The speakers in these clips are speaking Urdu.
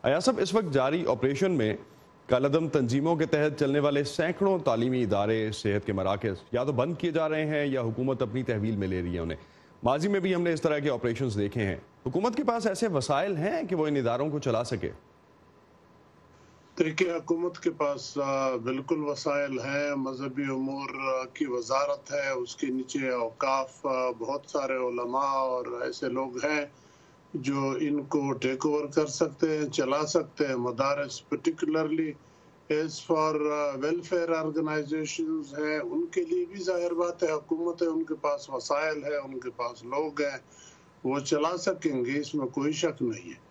ایاز صاحب، اس وقت جاری آپریشن میں کالعدم تنظیموں کے تحت چلنے والے سینکڑوں تعلیمی ادارے، صحت کے مراکز یا تو بند کیے جا رہے ہیں یا حکومت اپنی تحویل میں لے رہی ہے انہیں۔ ماضی میں بھی ہم نے اس طرح کے آپریشنز دیکھے ہیں۔ حکومت کے پاس ایسے وسائل ہیں کہ وہ ان اداروں کو چلا سکے؟ دیکھیے، حکومت کے پاس بالکل وسائل ہیں۔ مذہبی امور کی وزارت ہے، اس کے نیچے اوقاف، بہت سارے علماء اور ایسے لوگ ہیں جو ان کو ٹیک اوور کر سکتے ہیں، چلا سکتے ہیں۔ مدارس particularly as far welfare organizations ہیں، ان کے لیے بھی ظاہر بات ہے حکومت ہے، ان کے پاس وسائل ہے، ان کے پاس لوگ ہیں، وہ چلا سکیں گے، اس میں کوئی شک نہیں ہے۔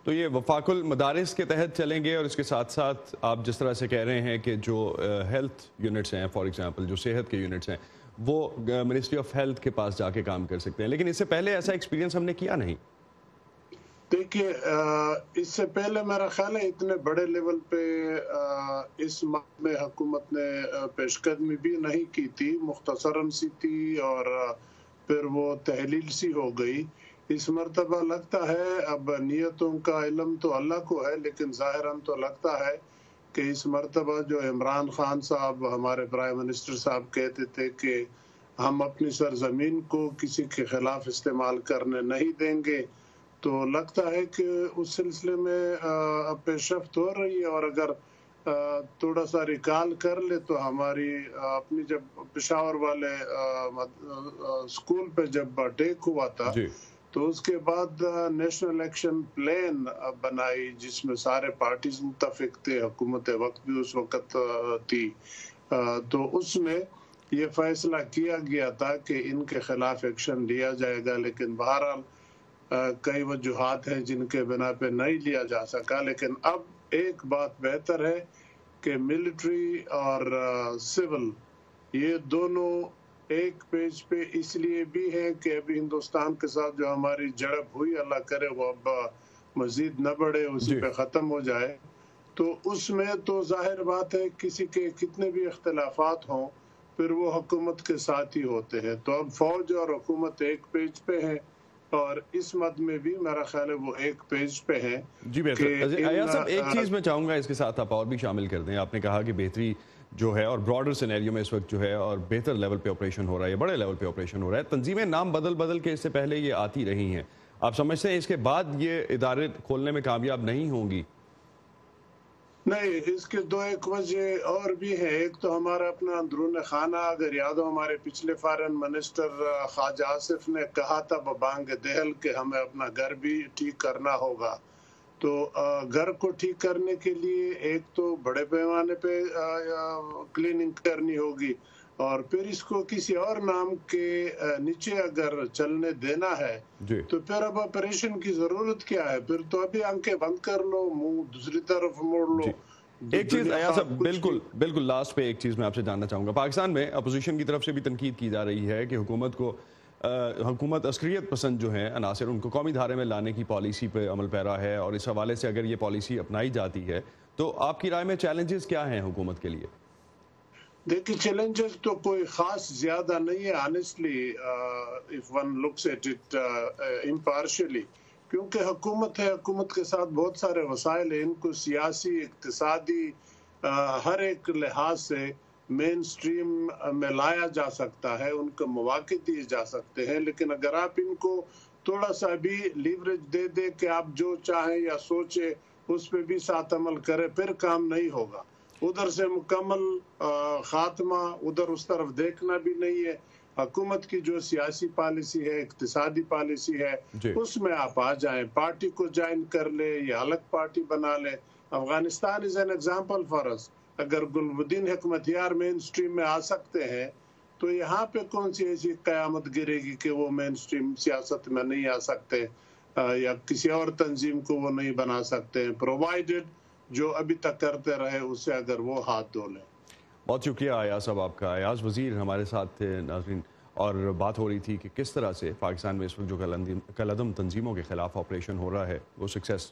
تو یہ وفاق المدارس کے تحت چلیں گے، اور اس کے ساتھ ساتھ آپ جس طرح سے کہہ رہے ہیں کہ جو ہیلتھ یونٹس ہیں، فار ایگزامپل جو صحت کے یونٹس ہیں، وہ منسٹری آف ہیلتھ کے پاس جا کے کام کر سکتے ہیں، لیکن اس سے پہلے ایسا ایکسپیرینس ہم نے کیا نہیں۔ دیکھیے، اس سے پہلے میرا خیال ہے اتنے بڑے لیول پہ اس میں حکومت نے پیش قدمی بھی نہیں کی تھی، مختصراً سی تھی اور پھر وہ تحلیل سی ہو گئی۔ اس مرتبہ لگتا ہے، اب نیتوں کا علم تو اللہ کو ہے، لیکن ظاہراً تو لگتا ہے کہ اس مرتبہ جو عمران خان صاحب، ہمارے پرائم منسٹر صاحب، کہتے تھے کہ ہم اپنی سرزمین کو کسی کے خلاف استعمال کرنے نہیں دیں گے، تو لگتا ہے کہ اس سلسلے میں پیش رفت ہو رہی ہے۔ اور اگر تھوڑا سا ریکال کر لے تو ہماری اپنی جب پشاور والے اسکول پہ جب اٹیک ہوا تھا تو اس کے بعد نیشنل ایکشن پلان بنائی، جس میں سارے پارٹیز متفق تھے، حکومت وقت بھی اس وقت تھی، تو اس میں یہ فیصلہ کیا گیا تھا کہ ان کے خلاف ایکشن لیا جائے گا، لیکن بہرحال کئی وجوہات ہیں جن کے بنا پہ نہیں لیا جا سکا۔ لیکن اب ایک بات بہتر ہے کہ ملٹری اور سول یہ دونوں ایک پیج پہ اس لیے بھی ہیں کہ ابھی ہندوستان کے ساتھ جو ہماری جڑپ ہوئی، اللہ کرے وہ اب مزید نہ بڑھے، اسی پہ ختم ہو جائے، تو اس میں تو ظاہر بات ہے کسی کے کتنے بھی اختلافات ہوں پھر وہ حکومت کے ساتھ ہی ہوتے ہیں۔ تو اب فوج اور حکومت ایک پیج پہ ہیں، اور اس مد میں بھی میرا خیال ہے وہ ایک پیج پہ ہے۔ جی بہتر۔ ایاز صاحب، ایک چیز میں چاہوں گا اس کے ساتھ آپ اور بھی شامل کر دیں۔ آپ نے کہا کہ بہتری جو ہے اور براڈر سینیریو میں اس وقت جو ہے اور بہتر لیول پہ آپریشن ہو رہا ہے، بڑے لیول پہ آپریشن ہو رہا ہے۔ تنظیمیں نام بدل کے اس سے پہلے یہ آتی رہی ہیں، آپ سمجھتے ہیں اس کے بعد یہ ادارے کھولنے میں کامیاب نہیں ہوں گی؟ نہیں، اس کے دو ایک وجہ اور بھی ہیں۔ ایک تو ہمارا اپنا اندرون خانہ، اگر یاد ہو ہمارے پچھلے فارن منسٹر خواجہ آصف نے کہا تھا ببانگ دہل کہ ہمیں اپنا گھر بھی ٹھیک کرنا ہوگا، تو گھر کو ٹھیک کرنے کے لیے ایک تو بڑے پیمانے پہ کلیننگ کرنی ہوگی، اور پھر اس کو کسی اور نام کے نیچے اگر چلنے دینا ہے تو پھر اب آپریشن کی ضرورت کیا ہے؟ پھر تو ابھی آنکھیں بند کر لو، منہ دوسری طرف موڑ لو۔ ایک چیز ایاز صاحب، بالکل لاسٹ پہ ایک چیز میں آپ سے جاننا چاہوں گا۔ پاکستان میں اپوزیشن کی طرف سے بھی تنقید کی جا رہی ہے کہ حکومت عسکریت پسند جو ہیں عناصر، ان کو قومی دھارے میں لانے کی پالیسی پہ عمل پیرا ہے، اور اس حوالے سے اگر یہ پالیسی اپنائی جاتی ہے تو آپ کی رائے میں چیلنجز کیا ہیں حکومت کے لیے؟ دیکھیں، چیلنجز تو کوئی خاص زیادہ نہیں ہے honestly if one looks at it impartially، کیونکہ حکومت ہے، حکومت کے ساتھ بہت سارے وسائل ہیں، ان کو سیاسی، اقتصادی، ہر ایک لحاظ سے مین سٹریم میں لایا جا سکتا ہے، ان کو مواقع دیے جا سکتے ہیں، لیکن اگر آپ ان کو تھوڑا سا بھی لیوریج دے دے کہ آپ جو چاہیں یا سوچیں اس پہ بھی ساتھ عمل کریں، پھر کام نہیں ہوگا۔ ادھر سے مکمل خاتمہ، ادھر اس طرف دیکھنا بھی نہیں ہے۔ حکومت کی جو سیاسی پالیسی ہے، اقتصادی پالیسی ہے، اس میں آپ آ جائیں، پارٹی کو جوائن کر لے یا الگ پارٹی بنا لے۔ Afghanistan as an example for us. اگر گلبدین حکمتیار مین سٹریم میں آ سکتے ہیں تو یہاں پہ کون سی ایسی قیامت گرے گی کہ وہ مین سٹریم سیاست میں نہیں آ سکتے یا کسی اور تنظیم کو وہ نہیں بنا سکتے ہیں، پرووائیڈڈ جو ابھی تک کرتے رہے اس سے اگر وہ ہاتھ دھو لیں۔ بہت شکریہ ایاز صاحب آپ کا۔ ایاز وزیر ہمارے ساتھ تھے ناظرین، اور بات ہو رہی تھی کہ کس طرح سے پاکستان میں اس وقت جو کالعدم تنظیموں کے خلاف آپریشن ہو رہا ہے وہ سکسیس